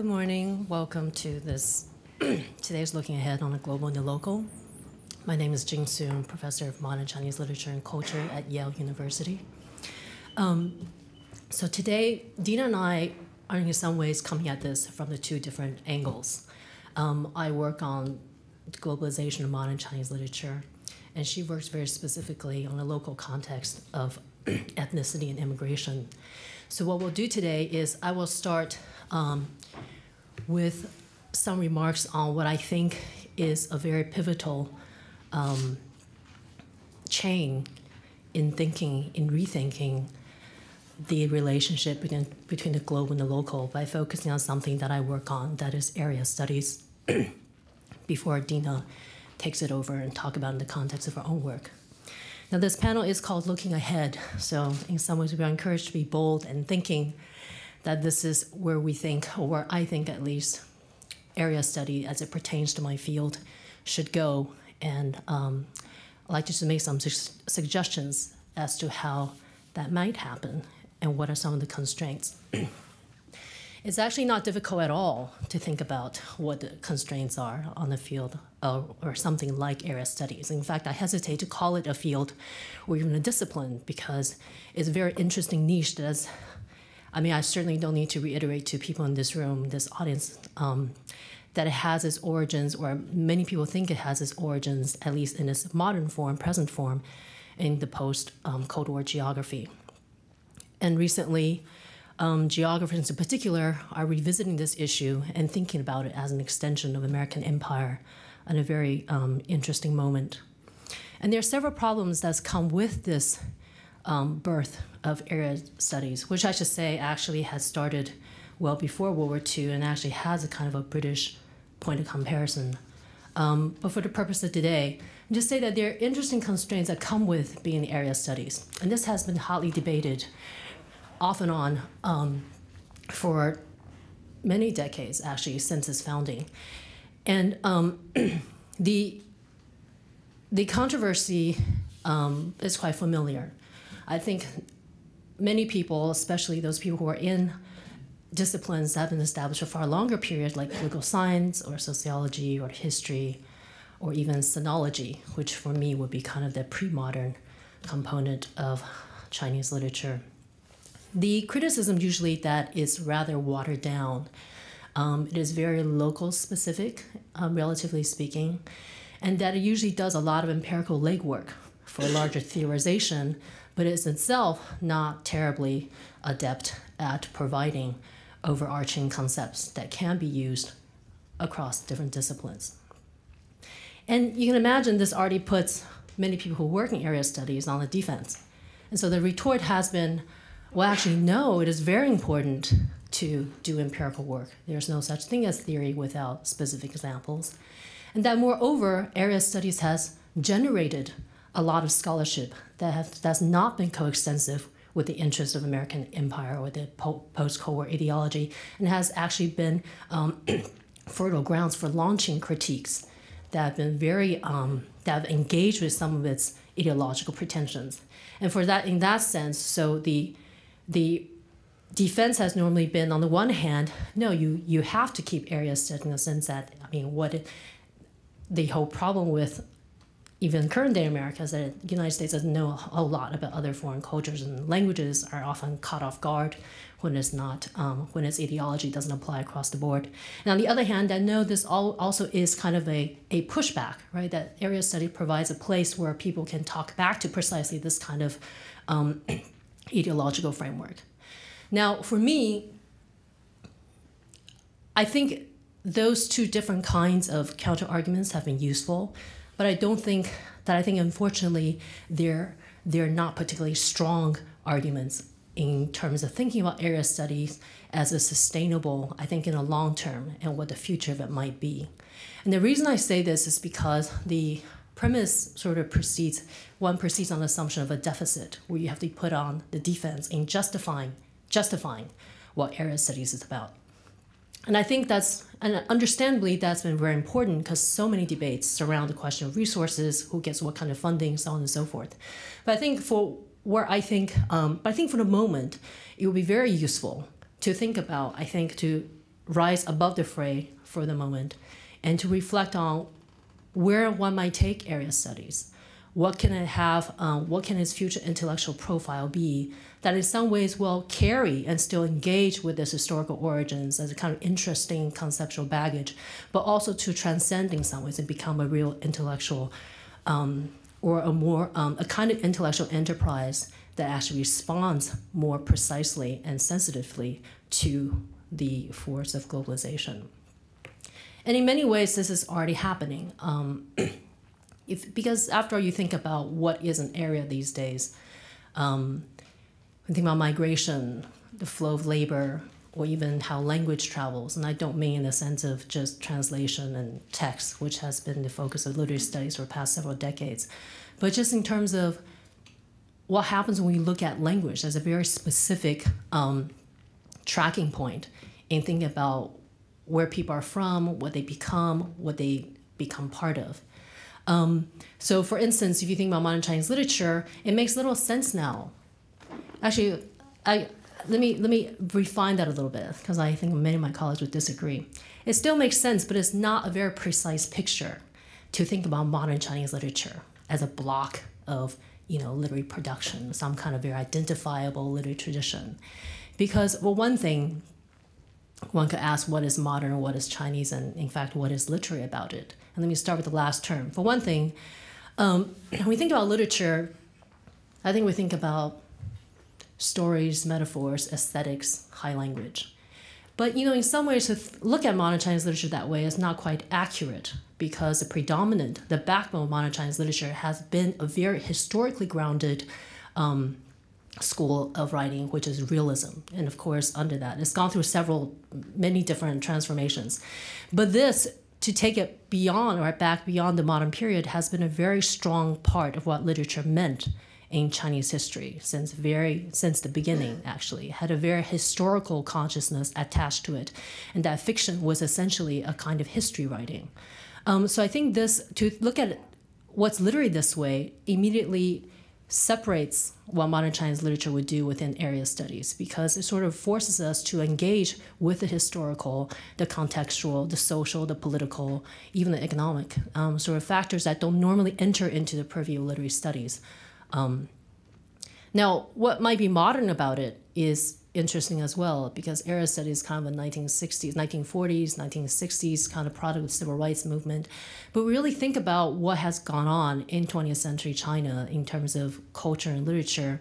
Good morning. Welcome to this today's Looking Ahead on the Global and the Local. My name is Jing Tsu. I'm professor of modern Chinese literature and culture at Yale University. So today, Dina and I are in some ways coming at this from the two different angles. I work on globalization of modern Chinese literature, and she works very specifically on the local context of ethnicity and immigration. So what we'll do today is I will start with some remarks on what I think is a very pivotal chain in thinking, in rethinking the relationship between the global and the local by focusing on something that I work on, that is area studies, before Dina takes it over and talk about it in the context of her own work. Now, this panel is called Looking Ahead, so in some ways we are encouraged to be bold and thinking that this is where we think, or where I think at least, area study as it pertains to my field should go. And I'd like to just make some suggestions as to how that might happen and what are some of the constraints. It's actually not difficult at all to think about what the constraints are on the field or something like area studies. In fact, I hesitate to call it a field or even a discipline because it's a very interesting niche that I certainly don't need to reiterate to people in this room, this audience, that it has its origins, or many people think it has its origins, at least in its modern form, present form, in the post-Cold War geography. And recently, geographers in particular are revisiting this issue and thinking about it as an extension of American empire in a very interesting moment. And there are several problems that's come with this birth of area studies, which I should say actually has started well before World War II and actually has a kind of a British point of comparison. But for the purpose of today, just say that there are interesting constraints that come with being area studies. And this has been hotly debated off and on for many decades, actually, since its founding. And the controversy is quite familiar. I think many people, especially those people who are in disciplines that have been established for a far longer period, like political science or sociology or history or even sinology, which for me would be kind of the pre-modern component of Chinese literature. The criticism usually that is rather watered down. It is very local specific, relatively speaking, and that it usually does a lot of empirical legwork for larger theorization, but is itself not terribly adept at providing overarching concepts that can be used across different disciplines. And you can imagine this already puts many people who work in area studies on the defense. And so the retort has been, well, actually, no, it is very important to do empirical work. There's no such thing as theory without specific examples. And that, moreover, area studies has generated a lot of scholarship that's not been coextensive with the interests of American empire or the post-Cold War ideology, and has actually been fertile grounds for launching critiques that have been that have engaged with some of its ideological pretensions. And for that, in that sense, so the defense has normally been, on the one hand, no, you have to keep area studies in the sense that, the whole problem with even current day America is that the United States doesn't know a whole lot about other foreign cultures, and languages are often caught off guard when it's not, when its ideology doesn't apply across the board. And on the other hand, that no, this also is kind of a pushback, right? That area study provides a place where people can talk back to precisely this kind of ideological framework. Now, for me, I think those two different kinds of counter-arguments have been useful, but I think unfortunately they're not particularly strong arguments in terms of thinking about area studies as a sustainable, I think, in the long term, and what the future of it might be. And the reason I say this is because the premise sort of proceeds on the assumption of a deficit, where you have to put on the defense in justifying what area studies is about. And I think and understandably, that's been very important because so many debates surround the question of resources, who gets what kind of funding, so on and so forth. But I think for the moment, it would be very useful to think about, to rise above the fray for the moment and to reflect on where one might take area studies. What can it have, what can its future intellectual profile be that in some ways will carry and still engage with its historical origins as a kind of interesting conceptual baggage, but also to transcend in some ways and become a real intellectual or a kind of intellectual enterprise that actually responds more precisely and sensitively to the force of globalization. And in many ways, this is already happening. Because after all, you think about what is an area these days, when you think about migration, the flow of labor, or even how language travels, and I don't mean in the sense of just translation and text, which has been the focus of literary studies for the past several decades, but just in terms of what happens when we look at language as a very specific tracking point in thinking about where people are from, what they become part of. So for instance, if you think about modern Chinese literature, it makes little sense now. Actually, let me refine that a little bit, because I think many of my colleagues would disagree. It still makes sense, but it's not a very precise picture to think about modern Chinese literature as a block of literary production, some kind of very identifiable literary tradition. Because, well, one thing, one could ask what is modern, what is Chinese, and in fact, what is literary about it? And let me start with the last term. For one thing, when we think about literature, I think we think about stories, metaphors, aesthetics, high language. But in some ways, to look at modern Chinese literature that way is not quite accurate, because the backbone of modern Chinese literature has been a very historically grounded school of writing, which is realism. And of course, under that, it's gone through many different transformations. But this, to take it beyond or back beyond the modern period, has been a very strong part of what literature meant in Chinese history since the beginning, actually. It had a very historical consciousness attached to it, and that fiction was essentially a kind of history writing. So I think to look at what's literary this way immediately separates what modern Chinese literature would do within area studies, because it sort of forces us to engage with the historical, the contextual, the social, the political, even the economic sort of factors that don't normally enter into the purview of literary studies. Now, what might be modern about it is interesting as well, because area studies is kind of a 1960s, 1940s, 1960s kind of product of the civil rights movement. But we really think about what has gone on in 20th century China in terms of culture and literature.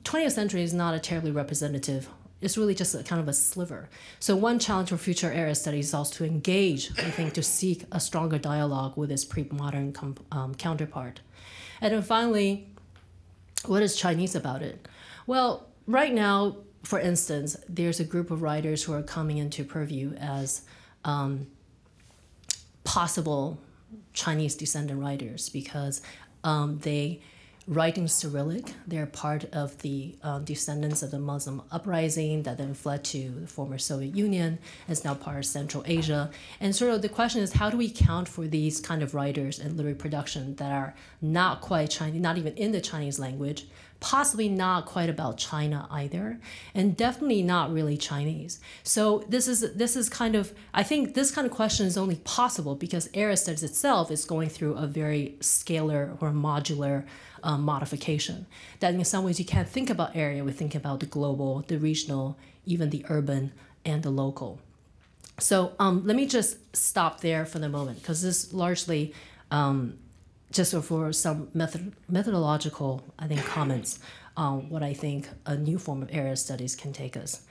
20th century is not a terribly representative. It's really just a kind of a sliver. So one challenge for future area studies is also to engage, I think, to seek a stronger dialogue with its pre-modern counterpart. And then finally, what is Chinese about it? Well, right now, for instance, there's a group of writers who are coming into purview as possible Chinese descendant writers, because they write in Cyrillic. They're part of the descendants of the Muslim uprising that then fled to the former Soviet Union, and is now part of Central Asia. And sort of the question is, how do we account for these kind of writers and literary production that are not quite Chinese, not even in the Chinese language, possibly not quite about China either, and definitely not really Chinese. So this is kind of, I think this kind of question is only possible because area studies itself is going through a very scalar or modular modification. That in some ways you can't think about area, we think about the global, the regional, even the urban, and the local. So let me just stop there for the moment, because this largely just for some methodological, I think, comments on what I think a new form of area studies can take us.